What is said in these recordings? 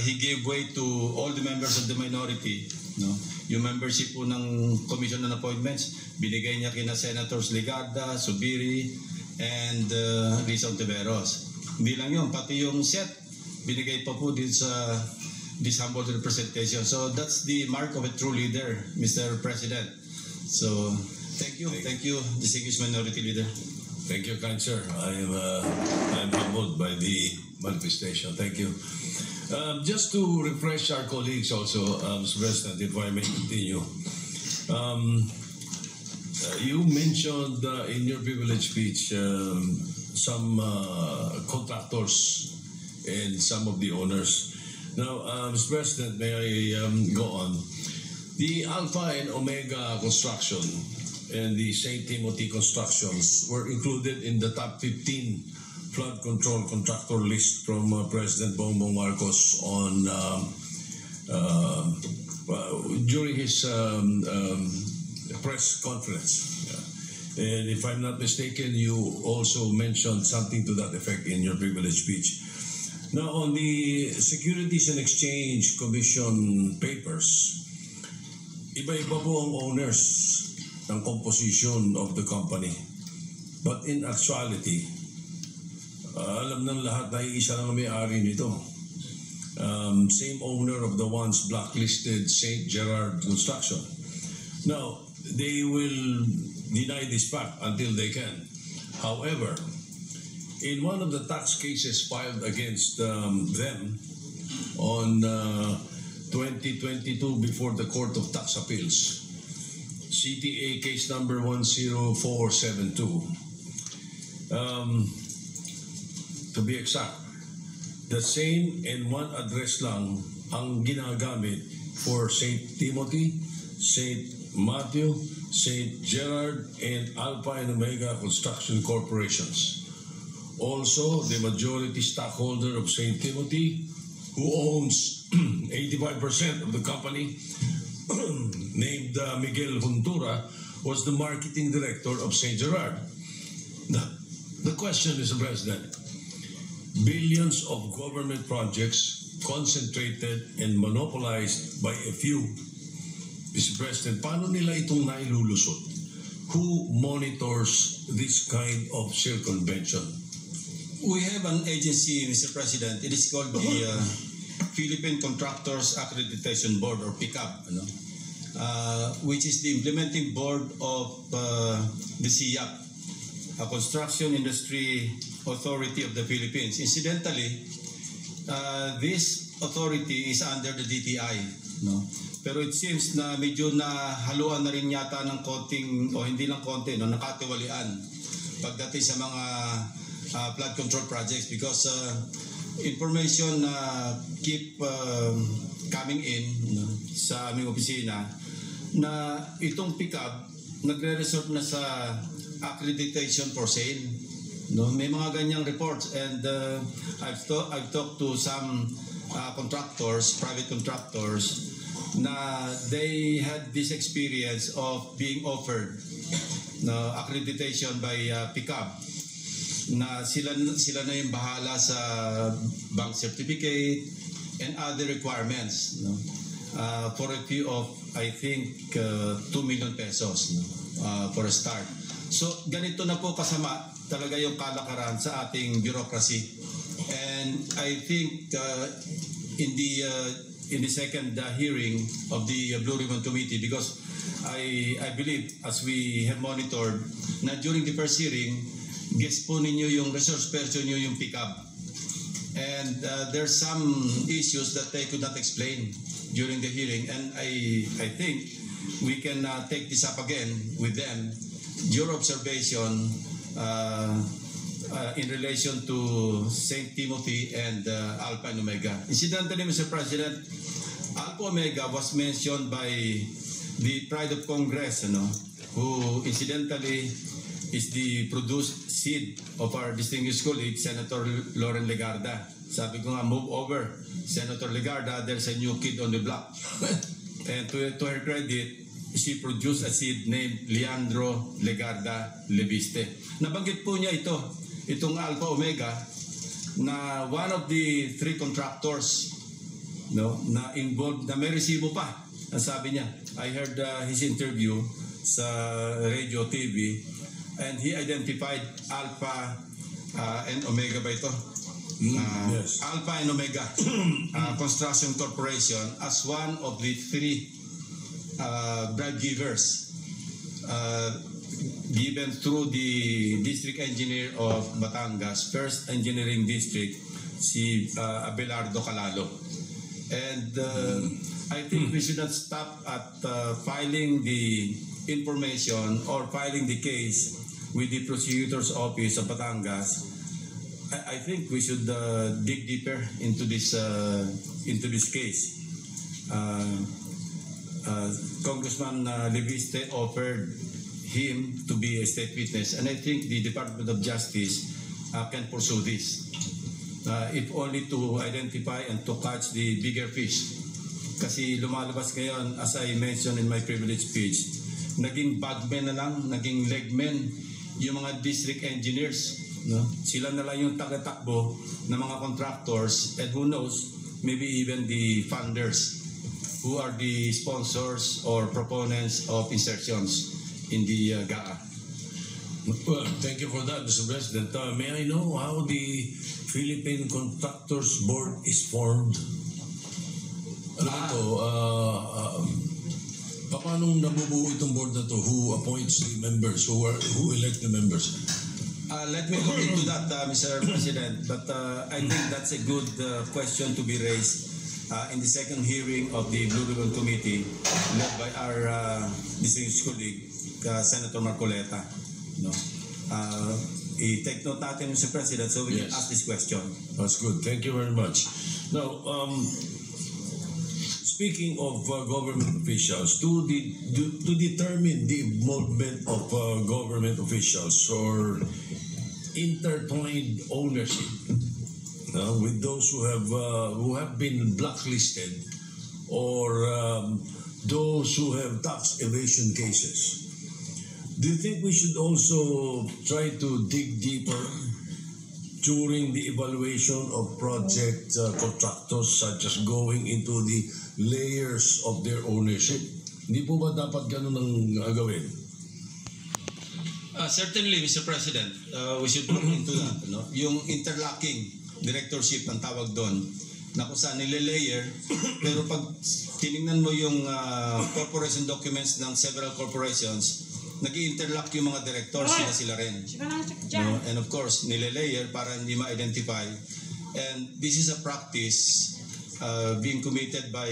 He gave way to all the members of the minority. No? Yung membership po ng Commission on Appointments, binigay niya kina Senators Legarda, Subiri, and Risa Ontiveros. Hindi lang yun, pati yung set, binigay pa po din sa this humble representation. So that's the mark of a true leader, Mr. President. So thank you, distinguished minority leader. Thank you, kind sir. I'm humbled by the manifestation. Thank you. Just to refresh our colleagues also, Mr. President, if I may continue. You mentioned in your privilege speech some contractors and some of the owners. Now, Mr. President, may I go on? The Alpha and Omega Construction and the St. Timothy Constructions were included in the top 15 flood control contractor list from President Bongbong Marcos on during his press conference. And if I'm not mistaken, you also mentioned something to that effect in your privilege speech. Now, on the Securities and Exchange Commission papers, iba-iba po ang owners ng composition of the company. But in actuality, alam ng lahat na isa lang may-ari nito. Same owner of the once blacklisted St. Gerard Construction. Now, they will deny this fact until they can. However, in one of the tax cases filed against them on 2022 before the Court of Tax Appeals, CTA case number 10472, to be exact, the same and one address lang ang ginagamit for St. Timothy, St. Matthew, St. Gerard, and Alpha and Omega Construction Corporations. Also, the majority stockholder of St. Timothy, who owns 85% of the company, named Miguel Juntura, was the marketing director of St. Gerard. The question, Mr. President, billions of government projects concentrated and monopolized by a few. Mr. President, paano nila itong nailulusot? Who monitors this kind of circumvention? We have an agency, Mr. President. It is called the Philippine Contractors Accreditation Board, or PICAB, which is the implementing board of the CIAP, a Construction Industry Authority of the Philippines. Incidentally, this authority is under the DTI, no? Pero it seems na medyo nahaluan na rin yata ng konting, o hindi lang konti, no, nakatiwalian pagdating sa mga flood control projects, because information keep coming in, no, sa aming opisina na itong PICAB nagre-resort na sa accreditation for sale. No, may mga ganyang reports, and I've talked to some contractors, private contractors, na they had this experience of being offered accreditation by PICAB, na sila na yung bahala sa bank certificate and other requirements, no? For a fee of, I think, 2 million pesos, no? For a start. So ganito na po kasama talaga yung kalakaran sa ating bureaucracy. And I think in the second hearing of the Blue Ribbon Committee, because I believe, as we have monitored, na during the first hearing, gets po ninyo yung resource person nyo yung PICAB. And there's some issues that they could not explain during the hearing. And I think we can take this up again with them. Your observation in relation to St. Timothy and Alpha and Omega. Incidentally, Mr. President, Alpha Omega was mentioned by the Pride of Congress, who incidentally is the produced seed of our distinguished colleague, Senator Loren Legarda. Sabi ko nga, move over, Senator Legarda, there's a new kid on the block. And to her credit, she produced a seed named Leandro Legarda Leviste. Nabanggit po niya itong Alpha Omega, na one of the three contractors no, na involved, na may resibo pa. Ang sabi niya, I heard his interview sa radio TV, and he identified Alpha and Omega ba ito? Yes. Alpha and Omega Construction Corporation as one of the three bribe givers given through the district engineer of Batangas, First Engineering District, si Abelardo Calalo. And I think we should not stop at filing the information or filing the case with the prosecutor's office of Batangas. I think we should dig deeper into this case. Congressman Leviste offered him to be a state witness, and I think the Department of Justice can pursue this, if only to identify and to catch the bigger fish. Kasi lumalabas ngayon, as I mentioned in my privilege speech, naging bagmen na lang, naging legmen yung mga district engineers. No? Sila na lang yung taga-takbo ng mga contractors, and who knows, maybe even the funders who are the sponsors or proponents of insertions in the GAA. Well, thank you for that, Mr. President. May I know how the Philippine Contractors Board is formed? Ano ito? Paano nabubuo itong board na to? Who appoints the members? Who elect the members? Let me look into that, Mr. President. But I think that's a good question to be raised in the second hearing of the Blue Ribbon Committee led by our distinguished colleague, Senator Marcoleta. No? I-take note natin, Mr. President, so we can ask this question. That's good. Thank you very much. Now, speaking of government officials, to determine the involvement of government officials or intertwined ownership with those who have been blacklisted or those who have tax evasion cases, do you think we should also try to dig deeper during the evaluation of project contractors, such as going into the layers of their ownership? Hindi po ba dapat ganun ang gawin? Certainly, Mr. President, we should look into that. No? Yung interlocking directorship ang tawag doon, na kung saan nilalayer, pero pag tinignan mo yung corporation documents ng several corporations, nag-i-interlock yung mga directors, sila rin. No? And of course, nilalayer para hindi ma-identify. And this is a practice being committed by,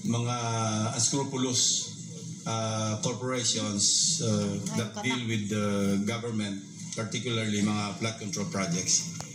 mga unscrupulous corporations that deal with the government, particularly mga flood control projects.